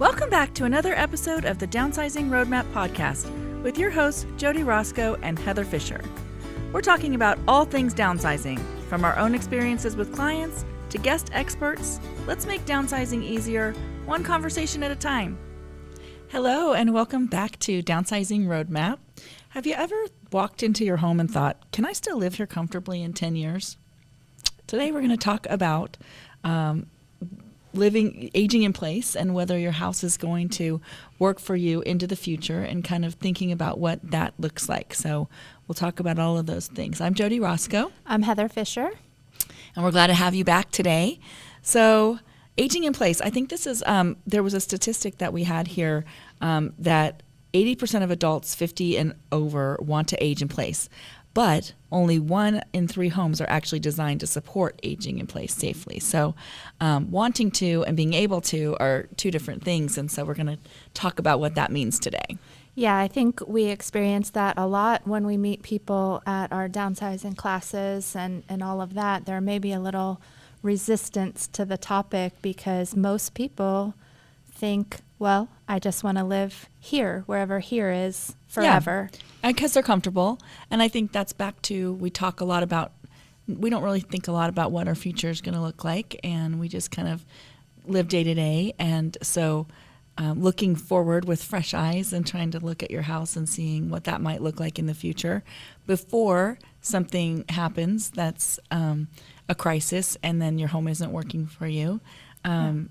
Welcome back to another episode of the Downsizing Roadmap podcast with your hosts, Jodi Roscoe and Heather Fisher. We're talking about all things downsizing, from our own experiences with clients to guest experts. Let's make downsizing easier, one conversation at a time. Hello, and welcome back to Downsizing Roadmap. Have you ever walked into your home and thought, can I still live here comfortably in 10 years? Today we're going to talk about aging in place and whether your house is going to work for you into the future and kind of thinking about what that looks like. So we'll talk about all of those things. I'm Jodi Roscoe. I'm Heather Fisher. And we're glad to have you back today. So aging in place, I think this is, there was a statistic that we had here that 80% of adults 50 and over want to age in place. But only 1 in 3 homes are actually designed to support aging in place safely. So wanting to and being able to are two different things. And so we're going to talk about what that means today. Yeah, I think we experience that a lot when we meet people at our downsizing classes and all of that. There may be a little resistance to the topic because most people think, well, I just want to live here, wherever here is, forever. Yeah, because they're comfortable. And I think that's back to, we don't really think a lot about what our future is going to look like, and we just kind of live day to day. And so looking forward with fresh eyes and trying to look at your house and seeing what that might look like in the future before something happens that's a crisis and then your home isn't working for you.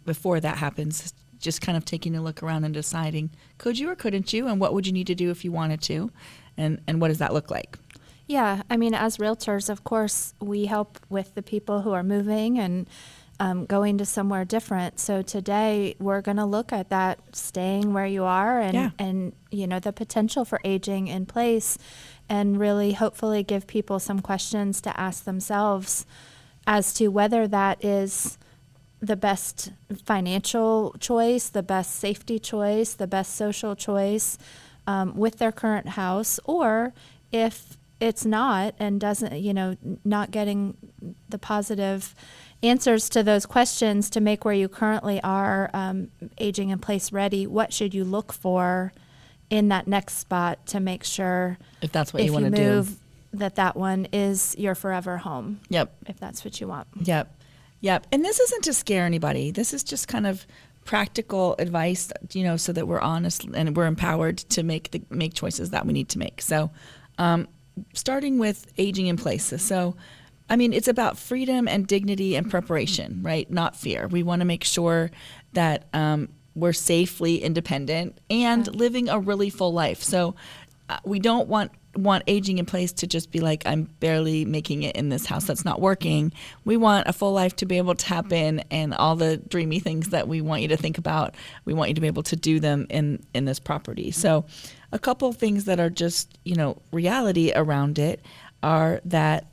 Before that happens, just kind of taking a look around and deciding, could you or couldn't you, and what would you need to do if you wanted to, and what does that look like? Yeah, I mean, as realtors, of course, we help with the people who are moving and going to somewhere different. So today we're going to look at that, staying where you are and you know, the potential for aging in place, and really hopefully give people some questions to ask themselves as to whether that is the best financial choice, the best safety choice, the best social choice with their current house, or if it's not and doesn't, you know, not getting the positive answers to those questions to make where you currently are aging in place ready, what should you look for in that next spot to make sure if that's what you want to do, that one is your forever home. Yep. If that's what you want. Yep. And this isn't to scare anybody. This is just kind of practical advice, you know, so that we're honest and we're empowered to make choices that we need to make. So starting with aging in place. So, I mean, it's about freedom and dignity and preparation, right? Not fear. We want to make sure that we're safely independent and living a really full life. So we don't want aging in place to just be like, I'm barely making it in this house that's not working. We want a full life to be able to happen, and all the dreamy things that we want you to think about, we want you to be able to do them in this property. So a couple of things that are just, you know, reality around it are that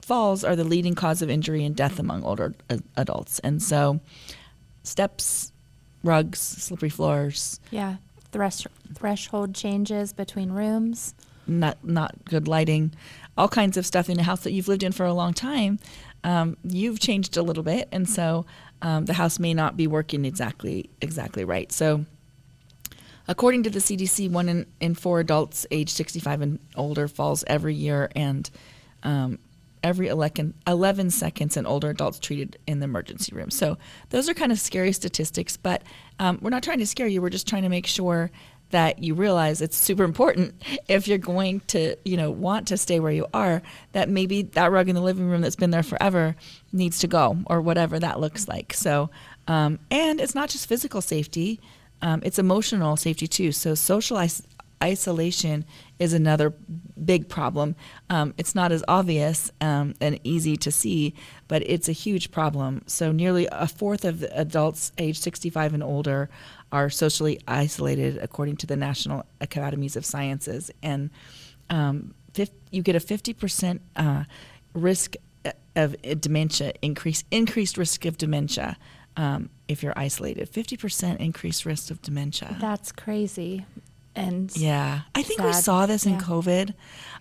falls are the leading cause of injury and death among older adults. And so steps, rugs, slippery floors. Yeah, threshold changes between rooms. Not good lighting, all kinds of stuff in a house that you've lived in for a long time. You've changed a little bit, and so the house may not be working exactly right. So according to the CDC, 1 in 4 adults age 65 and older falls every year, and every 11 seconds an older adult's treated in the emergency room. So those are kind of scary statistics, but we're not trying to scare you. We're just trying to make sure that you realize it's super important if you're going to, you know, want to stay where you are, that maybe that rug in the living room that's been there forever needs to go, or whatever that looks like. So, and it's not just physical safety, it's emotional safety too. So social isolation is another big problem. It's not as obvious and easy to see, but it's a huge problem. So nearly a fourth of the adults age 65 and older are socially isolated, according to the National Academies of Sciences. And you get a 50% risk of dementia, increased risk of dementia if you're isolated. 50% increased risk of dementia. That's crazy. And yeah, I think sad. We saw this in COVID.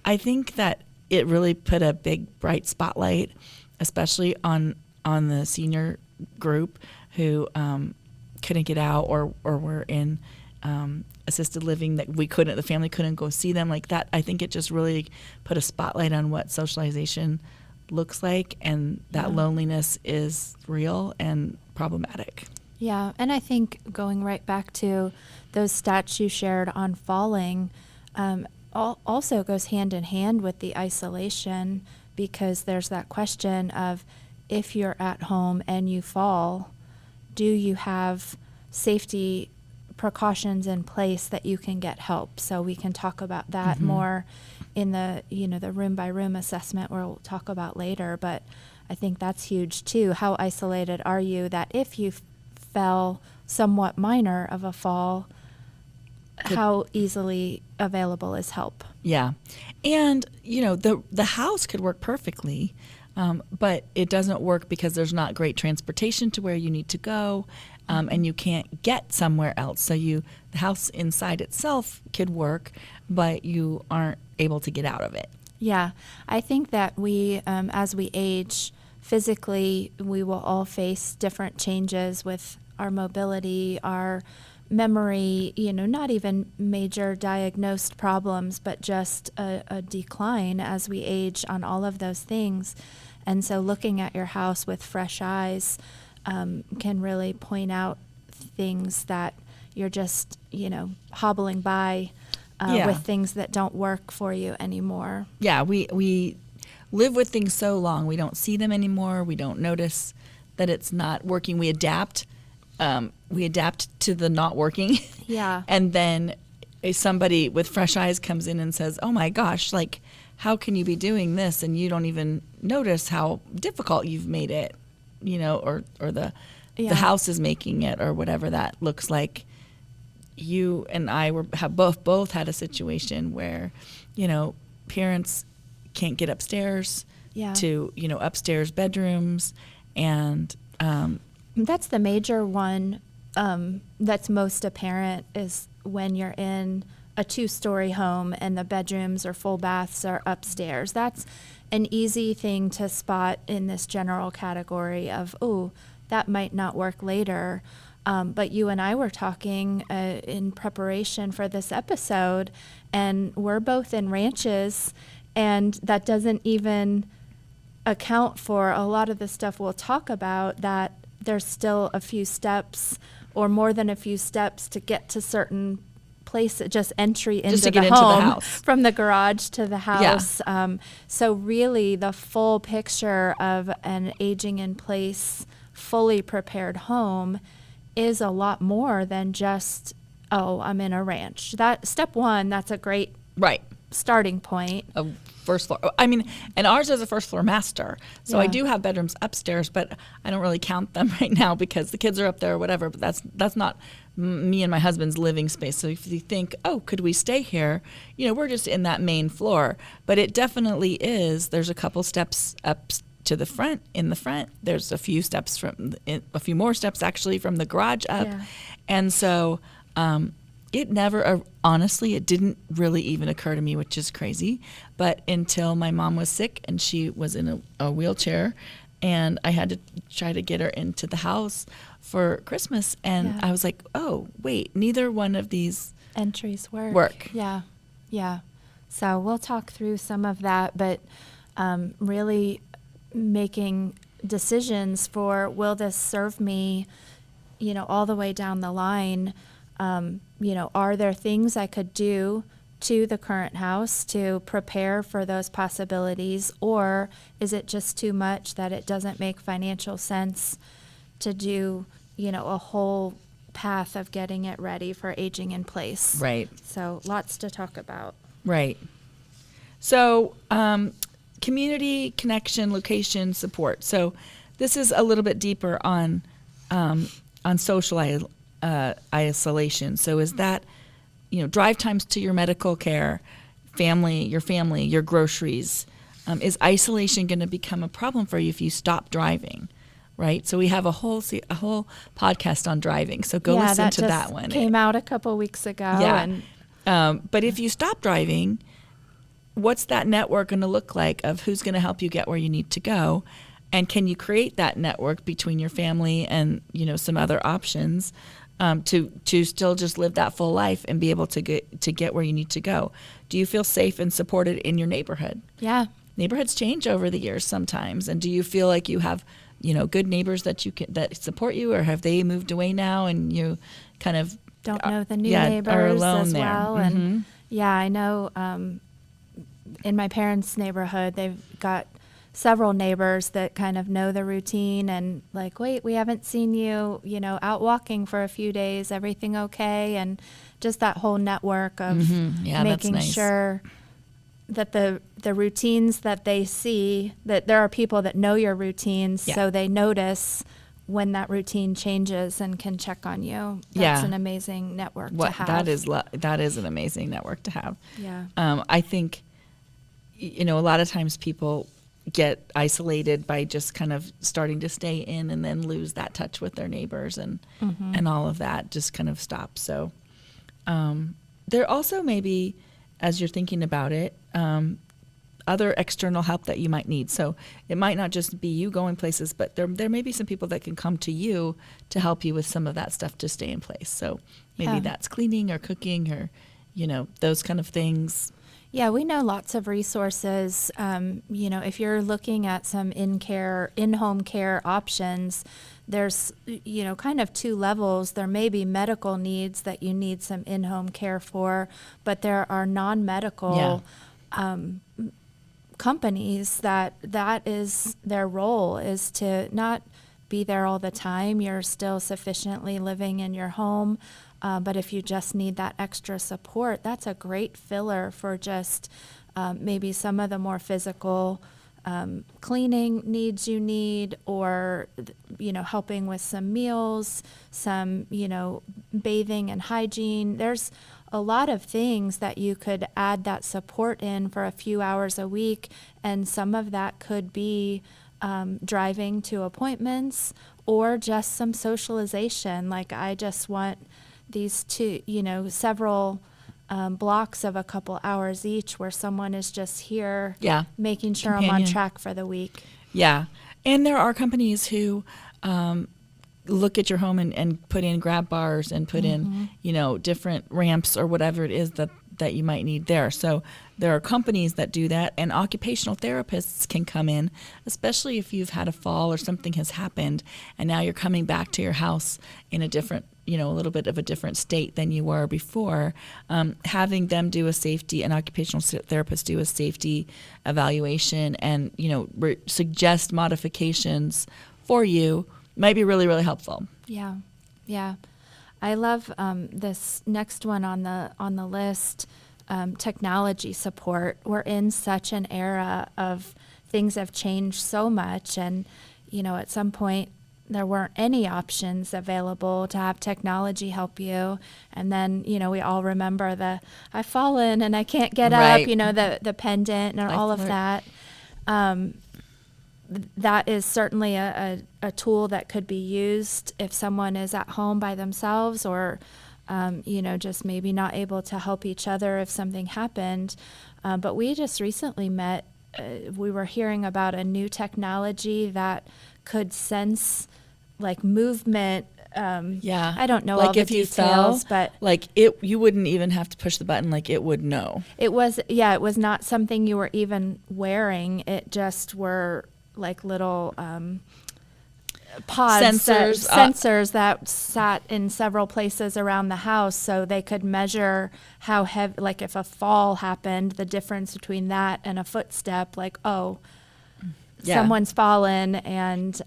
I think that it really put a big bright spotlight, especially on the senior group who couldn't get out, or were in assisted living that the family couldn't go see them, like that. I think it just really put a spotlight on what socialization looks like, and that loneliness is real and problematic. Yeah, and I think going right back to those stats you shared on falling also goes hand in hand with the isolation, because there's that question of, if you're at home and you fall, do you have safety precautions in place that you can get help? So we can talk about that more in the room by room assessment we'll talk about later. But I think that's huge too. How isolated are you that if you fell somewhat minor of a fall, how easily available is help? Yeah. And, the house could work perfectly, but it doesn't work because there's not great transportation to where you need to go, and you can't get somewhere else. So the house inside itself could work, but you aren't able to get out of it. Yeah. I think that we, as we age physically, we will all face different changes with our mobility, our memory, not even major diagnosed problems, but just a decline as we age on all of those things. And so looking at your house with fresh eyes can really point out things that you're just, hobbling by with things that don't work for you anymore. Yeah, we live with things so long. We don't see them anymore. We don't notice that it's not working. We adapt to the not working. Yeah. And then somebody with fresh eyes comes in and says, oh my gosh, like, how can you be doing this? And you don't even notice how difficult you've made it, or the house is making it, or whatever that looks like. You and I have both had a situation where, parents can't get upstairs to, upstairs bedrooms. And that's the major one that's most apparent, is when you're in a 2-story home and the bedrooms or full baths are upstairs. That's an easy thing to spot in this general category of, oh, that might not work later. But you and I were talking in preparation for this episode, and we're both in ranches, and that doesn't even account for a lot of the stuff we'll talk about, that there's still a few steps or more than a few steps to get to certain places, just entry into the home, from the garage to the house. Yeah. So really the full picture of an aging in place, fully prepared home is a lot more than just, oh, I'm in a ranch. That step one, that's a great starting point. A first floor. I mean, and ours is a first floor master. So I do have bedrooms upstairs, but I don't really count them right now because the kids are up there or whatever. But that's not me and my husband's living space. So if you think, oh, could we stay here? We're just in that main floor. But it definitely is. There's a couple steps up to the front. In the front, there's a few more steps actually from the garage up. Yeah. And so it never, honestly, it didn't really even occur to me, which is crazy. But until my mom was sick and she was in a wheelchair, and I had to try to get her into the house for Christmas. And I was like, oh, wait, neither one of these entries work. Yeah. Yeah. So we'll talk through some of that, but really making decisions for, will this serve me, all the way down the line? Are there things I could do to the current house to prepare for those possibilities, or is it just too much that it doesn't make financial sense to do, a whole path of getting it ready for aging in place? Right. So lots to talk about. Right. So community, connection, location, support. So this is a little bit deeper on social isolation. So is that, drive times to your medical care, your family, your groceries? Is isolation going to become a problem for you if you stop driving? Right. So we have a whole podcast on driving. So go listen to that one. Came out a couple weeks ago. Yeah. But if you stop driving, what's that network going to look like of who's going to help you get where you need to go? And can you create that network between your family and, some other options to still just live that full life and be able to get where you need to go? Do you feel safe and supported in your neighborhood? Yeah. Neighborhoods change over the years sometimes. And do you feel like you have, good neighbors that that support you, or have they moved away now and you kind of don't know the new are neighbors alone as there? well? Mm-hmm. And yeah, I know in my parents' neighborhood, they've got several neighbors that kind of know the routine and like, wait, we haven't seen you, out walking for a few days. Everything okay? And just that whole network of Yeah, making that's nice. sure that the routines that they see, that there are people that know your routines, Yeah. so they notice when that routine changes and can check on you. That's Yeah. an amazing network to have. That is an amazing network to have. Yeah. I think, a lot of times people get isolated by just kind of starting to stay in and then lose that touch with their neighbors and all of that just kind of stops. So there also may be, as you're thinking about it, other external help that you might need. So it might not just be you going places, but there may be some people that can come to you to help you with some of that stuff to stay in place. So maybe that's cleaning or cooking or, those kind of things. Yeah, we know lots of resources. If you're looking at some in-home care options, there's, kind of two levels. There may be medical needs that you need some in-home care for, but there are non-medical companies that is their role, is to not be there all the time. You're still sufficiently living in your home. But if you just need that extra support, that's a great filler for just maybe some of the more physical cleaning needs you need, or, helping with some meals, some, bathing and hygiene. There's a lot of things that you could add that support in for a few hours a week. And some of that could be driving to appointments or just some socialization. Like, I just want these two, several blocks of a couple hours each where someone is just here making sure I'm on track for the week. Yeah. And there are companies who look at your home and put in grab bars and put in, different ramps or whatever it is that you might need there. So there are companies that do that, and occupational therapists can come in, especially if you've had a fall or something has happened and now you're coming back to your house in a different, a little bit of a different state than you were before. Having them do an occupational therapist do a safety evaluation and, suggest modifications for you might be really, really helpful. Yeah. Yeah. I love this next one on the list, technology support. We're in such an era of things have changed so much, and at some point there weren't any options available to have technology help you. And then, we all remember I've fallen and I can't get up, the pendant and all of that. That is certainly a tool that could be used if someone is at home by themselves, or, just maybe not able to help each other if something happened. But we just recently we were hearing about a new technology that could sense like movement. I don't know all the details, but like you wouldn't even have to push the button, like it would know. It was not something you were even wearing. It just were like little pods, sensors that sat in several places around the house, so they could measure how heavy, like if a fall happened, the difference between that and a footstep, like, someone's fallen, and,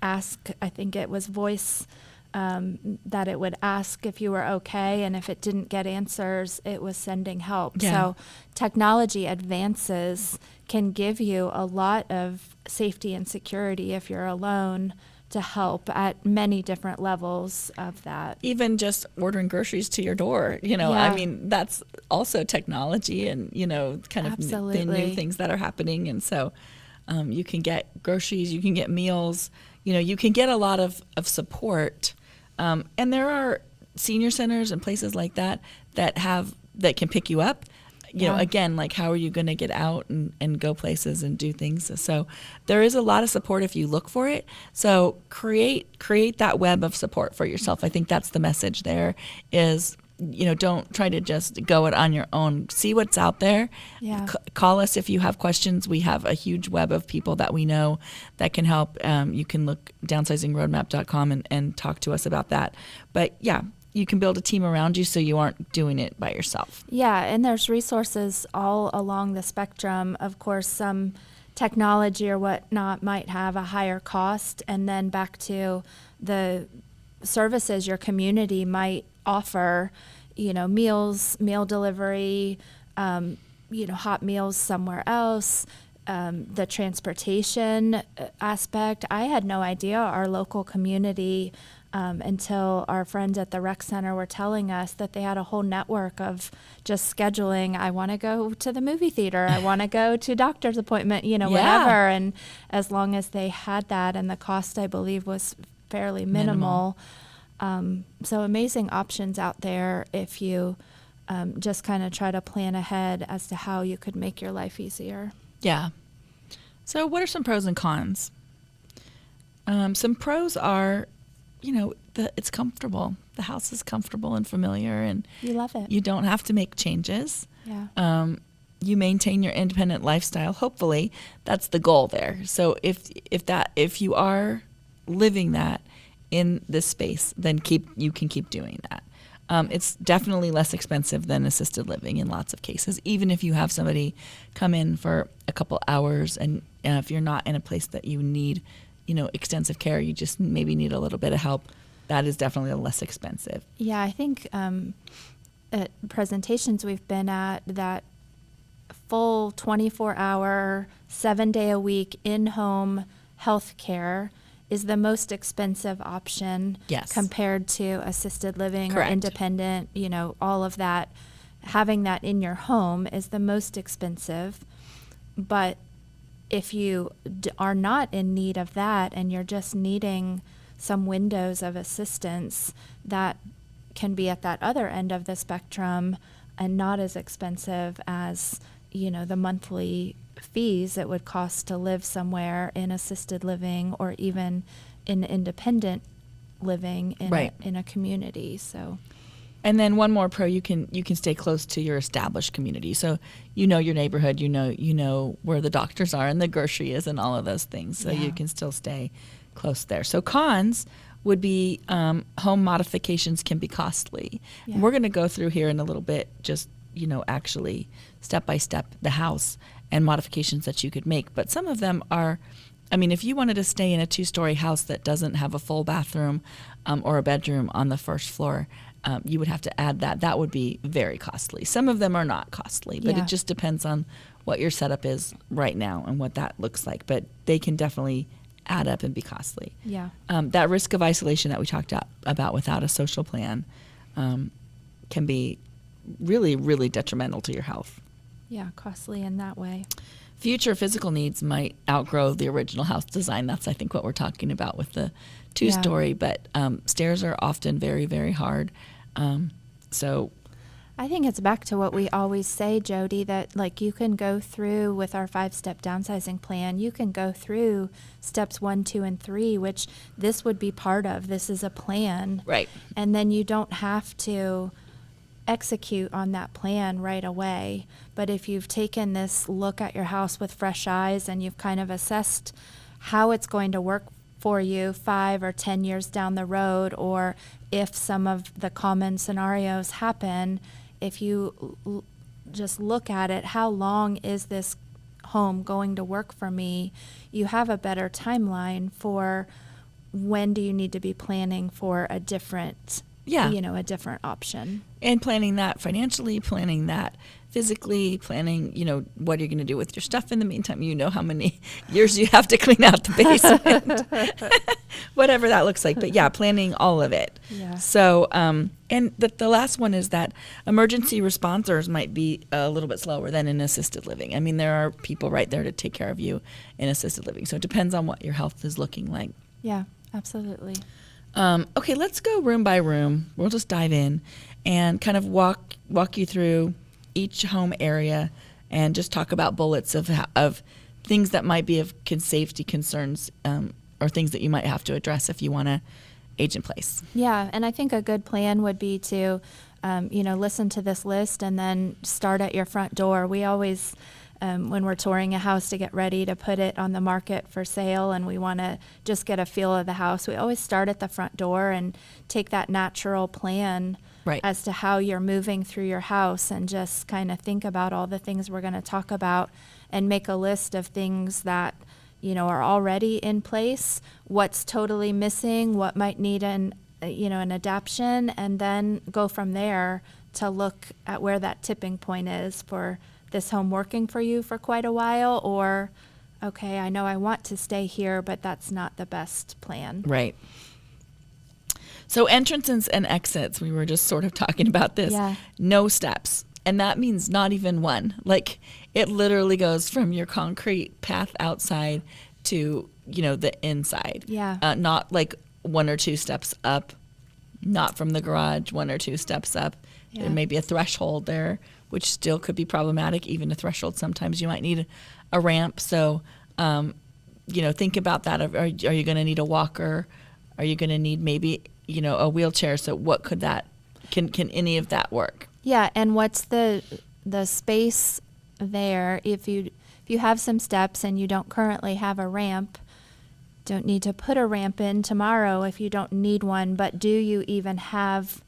ask, I think it was voice, that it would ask if you were okay, and if it didn't get answers, it was sending help. Yeah. So technology advances can give you a lot of safety and security if you're alone, to help at many different levels of that. Even just ordering groceries to your door, I mean, that's also technology and, kind of the new things that are happening. And so you can get groceries, you can get meals, you can get a lot of support. And there are senior centers and places like that can pick you up. you know, again, like how are you going to get out and go places and do things? So there is a lot of support if you look for it. So create that web of support for yourself. I think that's the message there is, you know, don't try to just go it on your own. See what's out there. Yeah. Call us if you have questions. We have a huge web of people that we know that can help. You can look downsizingroadmap.com and talk to us about that. But yeah, you can build a team around you so you aren't doing it by yourself. Yeah, and there's resources all along the spectrum. Of course, some technology or whatnot might have a higher cost, and then back to the services your community might offer, you know, meal delivery, you know, hot meals somewhere else, the transportation aspect. I had no idea our local community until our friends at the rec center were telling us that they had a whole network of just scheduling. I want to go to the movie theater. I want to go to a doctor's appointment, you know, whatever. And as long as they had that, and the cost, I believe, was fairly minimal. So amazing options out there if you just kind of try to plan ahead as to how you could make your life easier. Yeah. So what are some pros and cons? Some pros are, you know, it's comfortable. The house is comfortable and familiar, and you love it. You don't have to make changes. Yeah. You maintain your independent lifestyle. Hopefully, that's the goal there. So if you are living that in this space, then you can keep doing that. It's definitely less expensive than assisted living in lots of cases, even if you have somebody come in for a couple hours, and if you're not in a place that you need, you know, extensive care, you just maybe need a little bit of help, that is definitely less expensive. Yeah, I think at presentations we've been at, that full 24-hour, 7-day-a-week in-home health care is the most expensive option compared to assisted living or independent, you know, all of that. Having that in your home is the most expensive. But if you are not in need of that and you're just needing some windows of assistance, that can be at that other end of the spectrum and not as expensive as, you know, the monthly fees it would cost to live somewhere in assisted living or even in independent living in a community. So, and then one more pro, you can stay close to your established community. So you know your neighborhood, you know where the doctors are and the grocery is and all of those things. So you can still stay close there. So cons would be home modifications can be costly. Yeah. And we're going to go through here in a little bit, just, you know, actually step by step the house and modifications that you could make. But some of them are, I mean, if you wanted to stay in a 2-story house that doesn't have a full bathroom or a bedroom on the first floor, you would have to add that. That would be very costly. Some of them are not costly, but it just depends on what your setup is right now and what that looks like. But they can definitely add up and be costly. Yeah. That risk of isolation that we talked about without a social plan can be really, really detrimental to your health. Yeah, costly in that way. Future physical needs might outgrow the original house design. That's, I think, what we're talking about with the 2-story. But stairs are often very, very hard. So I think it's back to what we always say, Jodi, that like you can go through with our 5-step downsizing plan, you can go through steps 1, 2, and 3, which this would be part of. This is a plan. Right. And then you don't have to execute on that plan right away. But if you've taken this look at your house with fresh eyes and you've kind of assessed how it's going to work for you 5 or 10 years down the road, or if some of the common scenarios happen, if you just look at it, how long is this home going to work for me? You have a better timeline for when do you need to be planning for a different a different option. And planning that financially, planning that physically, planning, what you're going to do with your stuff in the meantime. You know how many years you have to clean out the basement, whatever that looks like. But yeah, planning all of it. Yeah. So, and the last one is that emergency responders might be a little bit slower than in assisted living. I mean, there are people right there to take care of you in assisted living. So it depends on what your health is looking like. Yeah, absolutely. Okay, let's go room by room. We'll just dive in and kind of walk you through each home area and just talk about bullets of things that might be of safety concerns, or things that you might have to address if you want to age in place. Yeah, and I think a good plan would be to, listen to this list and then start at your front door. We always, when we're touring a house to get ready to put it on the market for sale and we want to just get a feel of the house, we always start at the front door and take that natural plan Right. as to how you're moving through your house and just kind of think about all the things we're going to talk about and make a list of things that are already in place, what's totally missing, what might need an adaptation, and then go from there to look at where that tipping point is for this home working for you for quite a while, or, okay, I know I want to stay here, but that's not the best plan. Right. So entrances and exits, we were just sort of talking about this. Yeah. No steps. And that means not even one. Like, it literally goes from your concrete path outside to, the inside. Yeah. Not like 1 or 2 steps up, not from the garage, 1 or 2 steps up. Yeah. There may be a threshold there, which still could be problematic. Even a threshold, sometimes you might need a ramp. So, think about that. Are you going to need a walker? Are you going to need maybe, a wheelchair? So what could that, can any of that work? Yeah, and what's the space there? If you have some steps and you don't currently have a ramp, don't need to put a ramp in tomorrow if you don't need one, but do you even have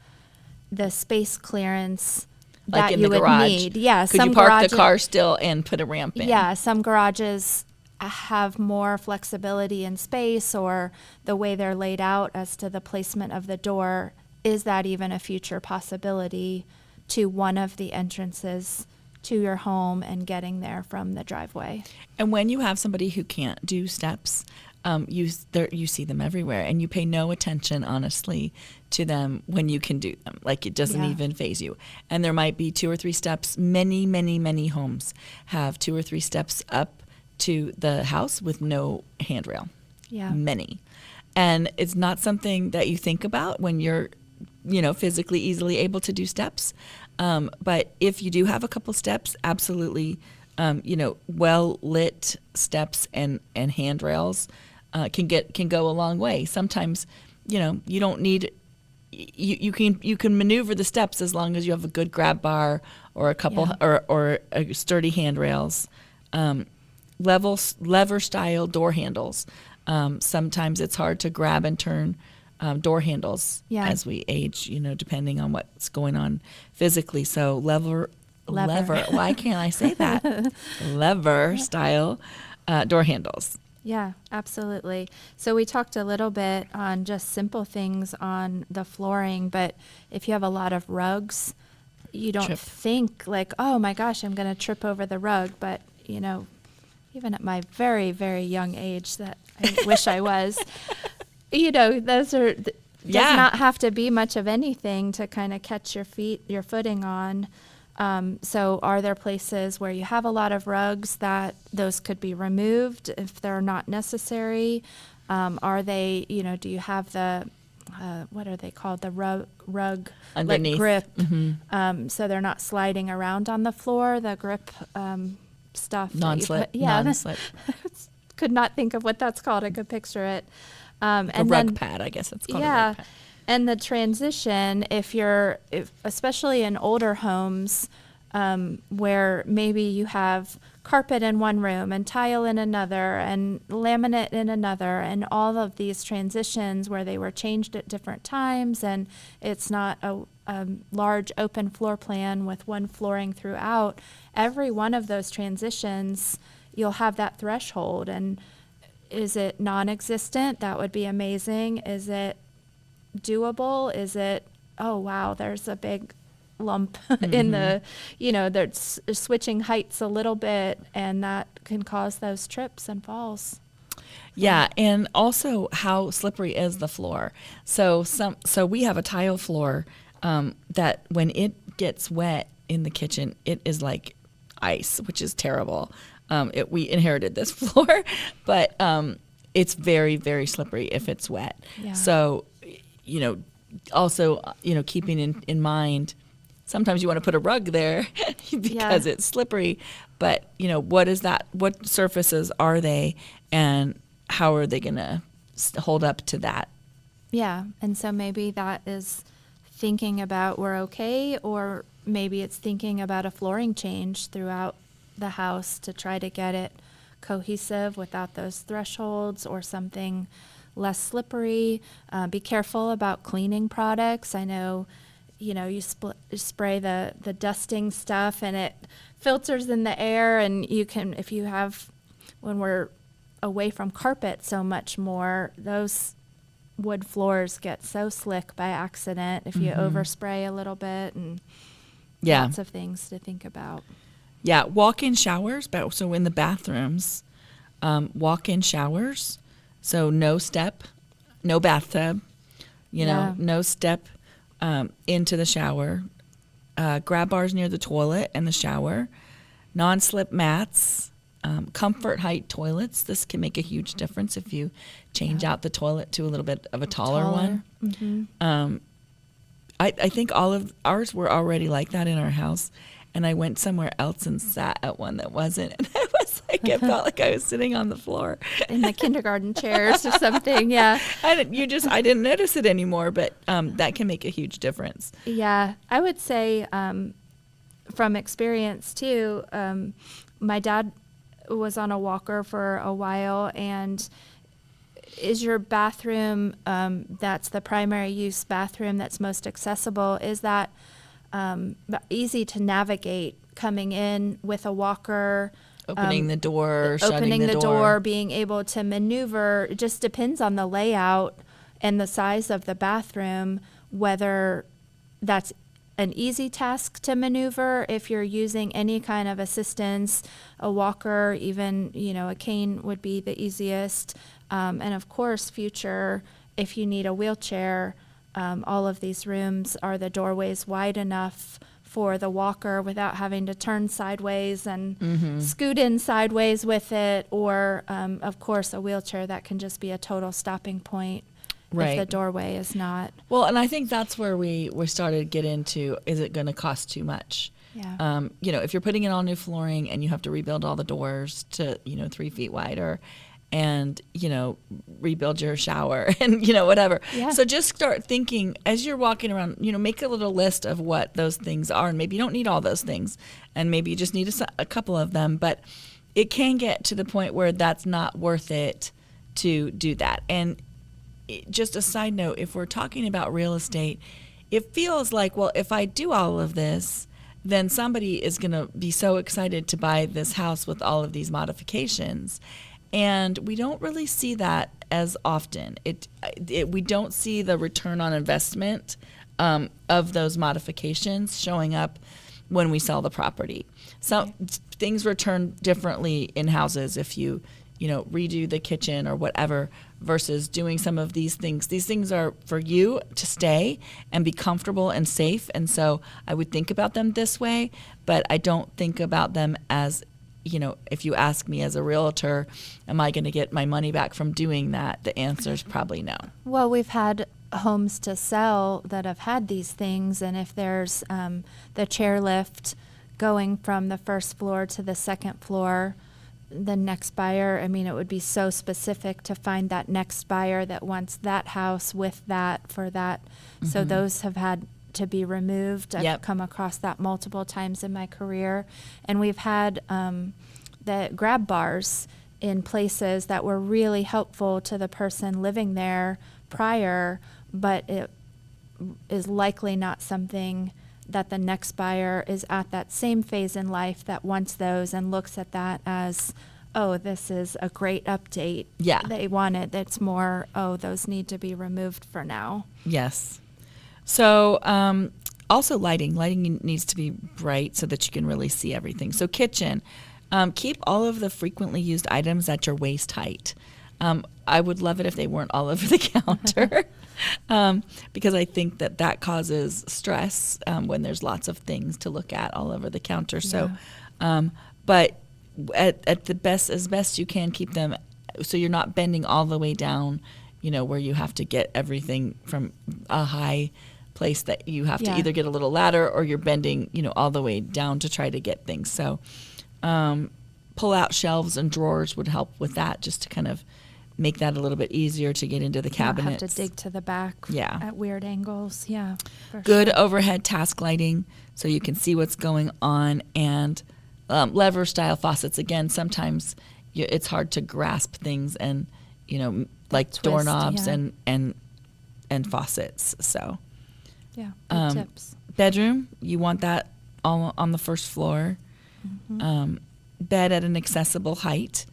the space clearance Like that in you the would garage? need? Yeah, Could you park the car still and put a ramp in? Yeah, some garages have more flexibility in space or the way they're laid out as to the placement of the door. Is that even a future possibility to one of the entrances to your home and getting there from the driveway? And when you have somebody who can't do steps, you see them everywhere, and you pay no attention, honestly, to them when you can do them. Like, it doesn't even faze you. And there might be 2 or 3 steps. Many, many, many homes have 2 or 3 steps up to the house with no handrail. Yeah. Many. And it's not something that you think about when you're, physically easily able to do steps. But if you do have a couple steps, absolutely, well-lit steps and handrails can go a long way. Sometimes, you don't need, you can maneuver the steps as long as you have a good grab bar or a couple or a sturdy handrails. Lever style door handles. Sometimes it's hard to grab and turn door handles as we age, depending on what's going on physically. So lever. Why can't I say that? Lever style door handles. Yeah, absolutely. So we talked a little bit on just simple things on the flooring, but if you have a lot of rugs, you don't think like, oh my gosh, I'm going to trip over the rug. But, even at my very, very young age that I wish I was, those are, does not have to be much of anything to kind of catch your footing on. So are there places where you have a lot of rugs that those could be removed if they're not necessary? Are they, do you have the, what are they called? The rug underneath, like grip. So they're not sliding around on the floor, the grip stuff. Non-slip. Non-slip. Could not think of what that's called. I could picture it. And a rug pad, I guess it's called a rug pad. And the transition, especially in older homes, where maybe you have carpet in one room and tile in another and laminate in another, and all of these transitions where they were changed at different times, and it's not a large open floor plan with one flooring throughout, every one of those transitions, you'll have that threshold. And is it non-existent? That would be amazing. Is it doable? Is it, oh wow, there's a big lump in the, they're switching heights a little bit, and that can cause those trips and falls. Yeah, and also how slippery is the floor. So we have a tile floor that when it gets wet in the kitchen, it is like ice, which is terrible. We inherited this floor, but it's very, very slippery if it's wet. Yeah. So, also, keeping in mind sometimes you want to put a rug there because it's slippery. But, what is that? What surfaces are they, and how are they going to hold up to that? Yeah. And so maybe that is thinking about we're okay, or maybe it's thinking about a flooring change throughout the house to try to get it cohesive without those thresholds, or something less slippery. Be careful about cleaning products. I know, you spray the dusting stuff and it filters in the air, and you can, if you have, when we're away from carpet so much more, those wood floors get so slick by accident if you overspray a little bit, and lots of things to think about. Yeah, walk-in showers, but so in the bathrooms, walk-in showers, so no step, no bathtub, no step into the shower, grab bars near the toilet and the shower, non-slip mats, comfort height toilets. This can make a huge difference if you change out the toilet to a little bit of a taller one. Mm-hmm. I think all of ours were already like that in our house, and I went somewhere else and sat at one that wasn't, and I was like, it felt like I was sitting on the floor in the kindergarten chairs or something. Yeah, I didn't notice it anymore, but that can make a huge difference. Yeah, I would say from experience too. My dad was on a walker for a while, and is your bathroom that's the primary use bathroom that's most accessible? Is that easy to navigate coming in with a walker? Opening the door, opening shutting the door, being able to maneuver. It just depends on the layout and the size of the bathroom, whether that's an easy task to maneuver. If you're using any kind of assistance, a walker, even, a cane would be the easiest. And of course, future, if you need a wheelchair, all of these rooms, are the doorways wide enough for the walker without having to turn sideways and scoot in sideways with it, or of course a wheelchair that can just be a total stopping point if the doorway is not. Well, and I think that's where we started to get into, is it going to cost too much? Yeah. If you're putting in all new flooring and you have to rebuild all the doors to 3 feet wider, and rebuild your shower and whatever. Yeah. So just start thinking as you're walking around, make a little list of what those things are, and maybe you don't need all those things, and maybe you just need a couple of them, but it can get to the point where that's not worth it to do that. And just a side note, if we're talking about real estate, it feels like, well, if I do all of this, then somebody is going to be so excited to buy this house with all of these modifications. And we don't really see that as often. We don't see the return on investment of those modifications showing up when we sell the property. So things return differently in houses if you redo the kitchen or whatever, versus doing some of these things. These things are for you to stay and be comfortable and safe. And so I would think about them this way, but I don't think about them as, if you ask me as a realtor, am I going to get my money back from doing that? The answer is probably no. Well, we've had homes to sell that have had these things, and if there's the chairlift going from the first floor to the second floor, the next buyer, it would be so specific to find that next buyer that wants that house with that for that. Mm-hmm. So those have had to be removed. I've come across that multiple times in my career. And we've had the grab bars in places that were really helpful to the person living there prior, but it is likely not something that the next buyer is at that same phase in life that wants those and looks at that as, oh, this is a great update. Yeah. They want it. It's more, oh, those need to be removed for now. Yes. So also lighting. Lighting needs to be bright so that you can really see everything. So kitchen, keep all of the frequently used items at your waist height. I would love it if they weren't all over the counter because I think that causes stress when there's lots of things to look at all over the counter. So, but at the best, as best you can, keep them so you're not bending all the way down, where you have to get everything from a high place that you have to Yeah. either get a little ladder or you're bending, all the way down to try to get things. So pull out shelves and drawers would help with that, just to kind of make that a little bit easier to get into the You don't cabinets. have to dig to the back Yeah. at weird angles. Yeah. For Good sure. overhead task lighting so you can see what's going on, and lever style faucets. Again, sometimes it's hard to grasp things, and like Twist, doorknobs yeah. and faucets. So Yeah. Good tips. bedroom, you want that all on the first floor. Bed at an accessible height,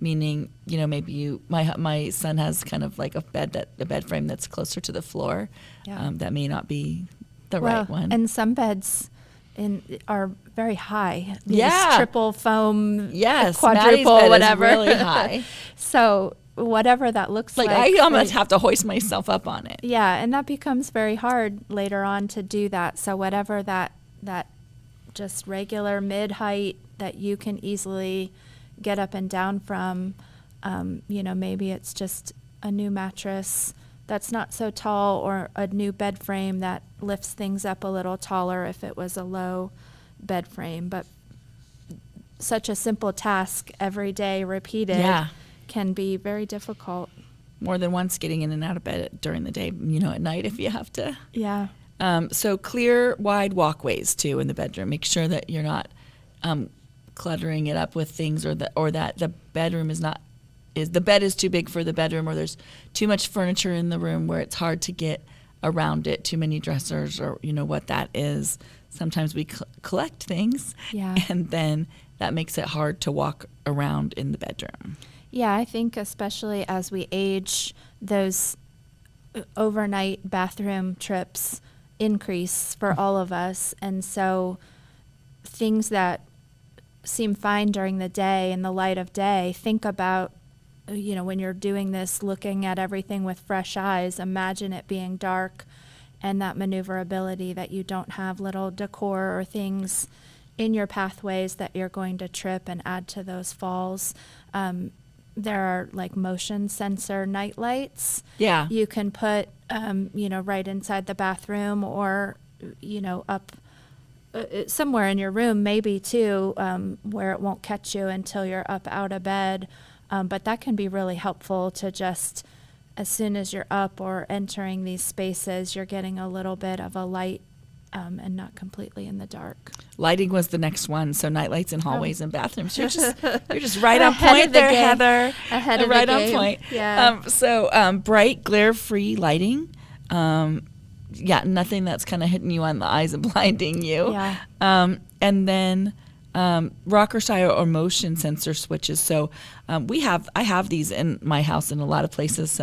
meaning maybe my son has kind of like a bed frame that's closer to the floor. Yeah. That may not be the right one. And some beds are very high. These Yeah. triple foam, Yes, Maddie's quadruple, bed whatever. is really high. So whatever that looks like. I almost for- have to hoist myself up on it. Yeah, and that becomes very hard later on to do that. So whatever that just regular mid height that you can easily get up and down from, maybe it's just a new mattress that's not so tall, or a new bed frame that lifts things up a little taller if it was a low bed frame. But such a simple task every day repeated Yeah. can be very difficult. More than once getting in and out of bed during the day, at night if you have to. Yeah. So clear, wide walkways too in the bedroom. Make sure that you're not cluttering it up with things, or that the bedroom the bed is too big for the bedroom, or there's too much furniture in the room where it's hard to get around it. Too many dressers, or what that is. Sometimes we collect things, Yeah. and then that makes it hard to walk around in the bedroom. Yeah, I think especially as we age, those overnight bathroom trips increase for all of us. And so things that seem fine during the day, in the light of day, think about, when you're doing this, looking at everything with fresh eyes, imagine it being dark, and that maneuverability, that you don't have little decor or things in your pathways that you're going to trip and add to those falls. There are like motion sensor night lights. Yeah. You can put, right inside the bathroom, or, up somewhere in your room, maybe too, where it won't catch you until you're up out of bed. But that can be really helpful to just, as soon as you're up or entering these spaces, you're getting a little bit of a light, and not completely in the dark. Lighting was the next one. So night lights in hallways and bathrooms. You're just right on Ahead point of the there, game. Heather. Ahead of the right on game. point. Yeah. So bright, glare-free lighting. Nothing that's kind of hitting you on the eyes and blinding you. Yeah. And then rocker style or motion sensor switches. So I have these in my house in a lot of places.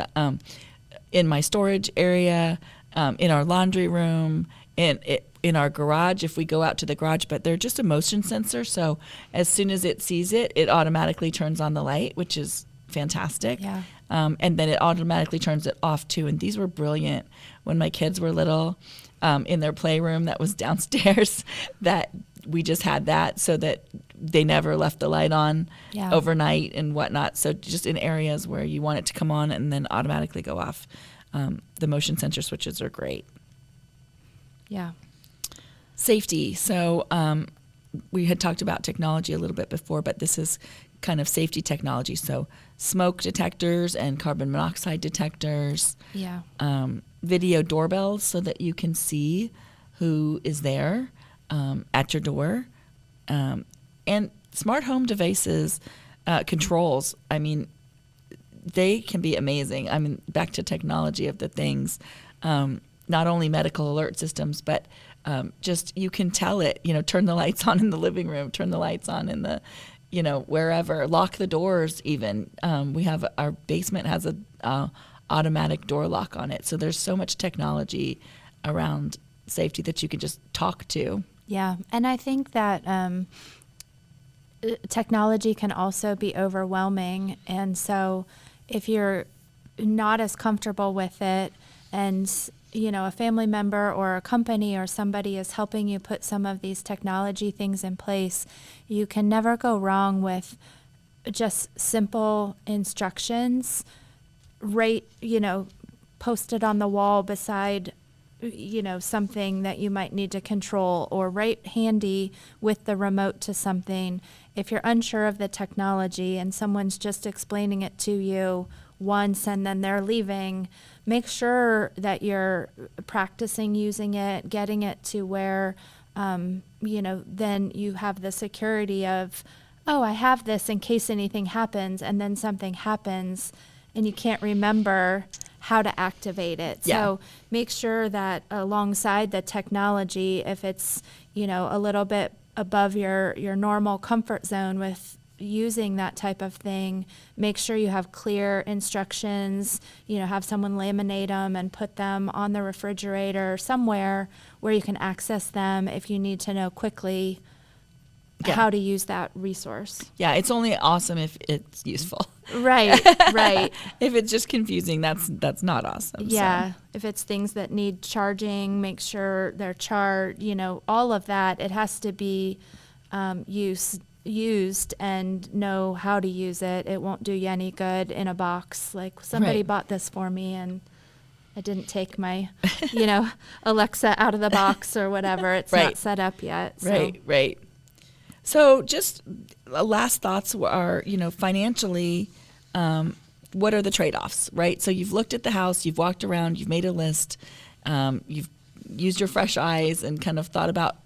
In my storage area, in our laundry room, in our garage if we go out to the garage, but they're just a motion sensor. So as soon as it sees it, it automatically turns on the light, which is fantastic. Yeah. And then it automatically turns it off too. And these were brilliant when my kids were little, in their playroom that was downstairs, that we just had that so that they never left the light on overnight and whatnot. So just in areas where you want it to come on and then automatically go off, the motion sensor switches are great. Yeah. Safety. So we had talked about technology a little bit before, but this is kind of safety technology. So smoke detectors and carbon monoxide detectors. Yeah. Video doorbells so that you can see who is there at your door. And smart home devices, controls. I mean, they can be amazing. I mean, back to technology of the things. Not only medical alert systems, but just you can tell it, turn the lights on in the living room, turn the lights on in the, wherever, lock the doors even. Our basement has a automatic door lock on it. So there's so much technology around safety that you can just talk to. Yeah. And I think that technology can also be overwhelming. And so if you're not as comfortable with it, and a family member or a company or somebody is helping you put some of these technology things in place, you can never go wrong with just simple instructions, posted on the wall beside, something that you might need to control, or right handy with the remote to something. If you're unsure of the technology and someone's just explaining it to you once and then they're leaving, make sure that you're practicing using it, getting it to where, then you have the security of, oh, I have this in case anything happens, and then something happens and you can't remember how to activate it. Yeah. So make sure that alongside the technology, if it's, a little bit above your normal comfort zone with using that type of thing, make sure you have clear instructions, have someone laminate them and put them on the refrigerator somewhere where you can access them if you need to know quickly how to use that resource. Yeah, it's only awesome if it's useful. Right. If it's just confusing, that's not awesome. Yeah. So. If it's things that need charging, make sure they're charged, all of that. It has to be used and know how to use it. It won't do you any good in a box. Like, somebody bought this for me and I didn't take my, Alexa out of the box or whatever. It's not set up yet. So. Right. So just last thoughts are, financially, what are the trade-offs, right? So you've looked at the house, you've walked around, you've made a list, you've used your fresh eyes and kind of thought about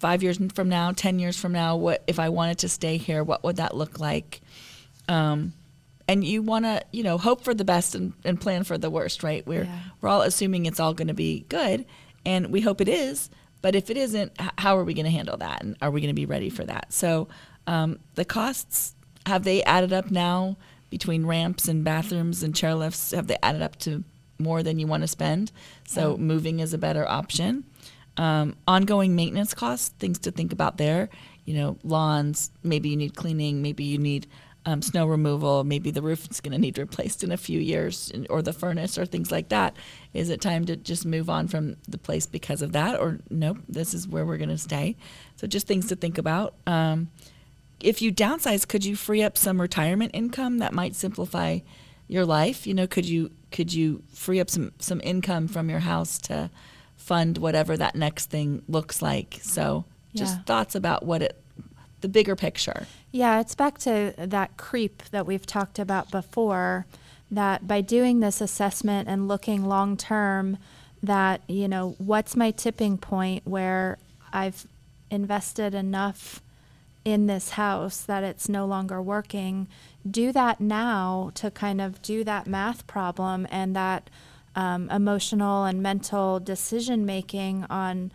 5 years from now, 10 years from now, what if I wanted to stay here, what would that look like? And you want to, hope for the best and plan for the worst, right? We're all assuming it's all going to be good, and we hope it is. But if it isn't, how are we going to handle that? And are we going to be ready for that? So the costs, have they added up now between ramps and bathrooms and chairlifts? Have they added up to more than you want to spend? So moving is a better option. Ongoing maintenance costs, things to think about there. Lawns, maybe you need cleaning, maybe you need snow removal, maybe the roof is going to need replaced in a few years, or the furnace or things like that. Is it time to just move on from the place because of that? Or nope, this is where we're going to stay. So just things to think about. If you downsize, could you free up some retirement income that might simplify your life? Could you free up some income from your house to fund whatever that next thing looks like? So just thoughts about the bigger picture. Yeah, it's back to that creep that we've talked about before, that by doing this assessment and looking long term, that, what's my tipping point where I've invested enough in this house that it's no longer working. Do that now to kind of do that math problem and that emotional and mental decision making on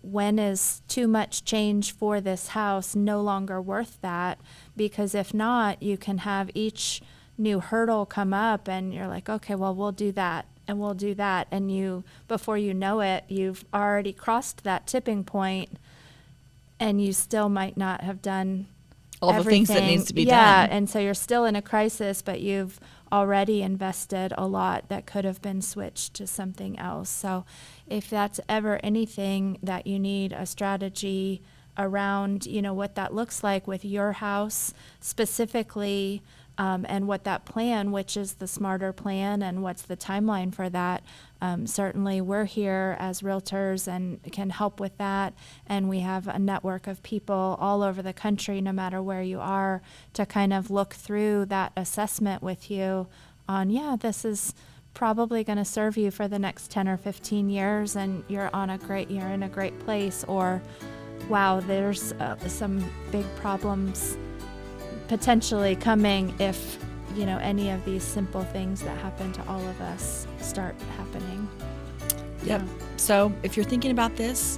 when is too much change for this house no longer worth that? Because if not, you can have each new hurdle come up and you're like, okay, well, we'll do that and we'll do that. And before you know it, you've already crossed that tipping point and you still might not have done all everything. The things that needs to be done. Yeah, and so you're still in a crisis, but you've already invested a lot that could have been switched to something else. So if that's ever anything that you need a strategy around, what that looks like with your house specifically, and what that plan, which is the smarter plan, and what's the timeline for that. Certainly we're here as realtors and can help with that. And we have a network of people all over the country, no matter where you are, to kind of look through that assessment with you on, this is probably going to serve you for the next 10 or 15 years and you're in a great place, or wow, there's some big problems potentially coming if any of these simple things that happen to all of us start happening. Yep. So if you're thinking about this,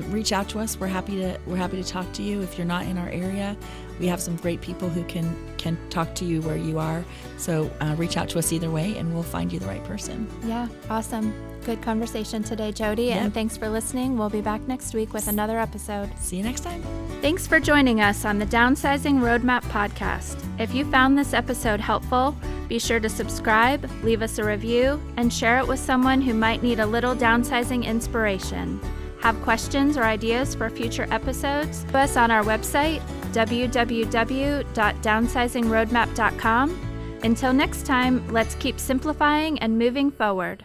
reach out to us. We're happy to talk to you. If you're not in our area, we have some great people who can talk to you where you are. So reach out to us either way, and we'll find you the right person. Yeah, awesome. Good conversation today, Jodi, and thanks for listening. We'll be back next week with another episode. See you next time. Thanks for joining us on the Downsizing Roadmap podcast. If you found this episode helpful, be sure to subscribe, leave us a review, and share it with someone who might need a little downsizing inspiration. Have questions or ideas for future episodes? Visit us on our website, www.downsizingroadmap.com. Until next time, let's keep simplifying and moving forward.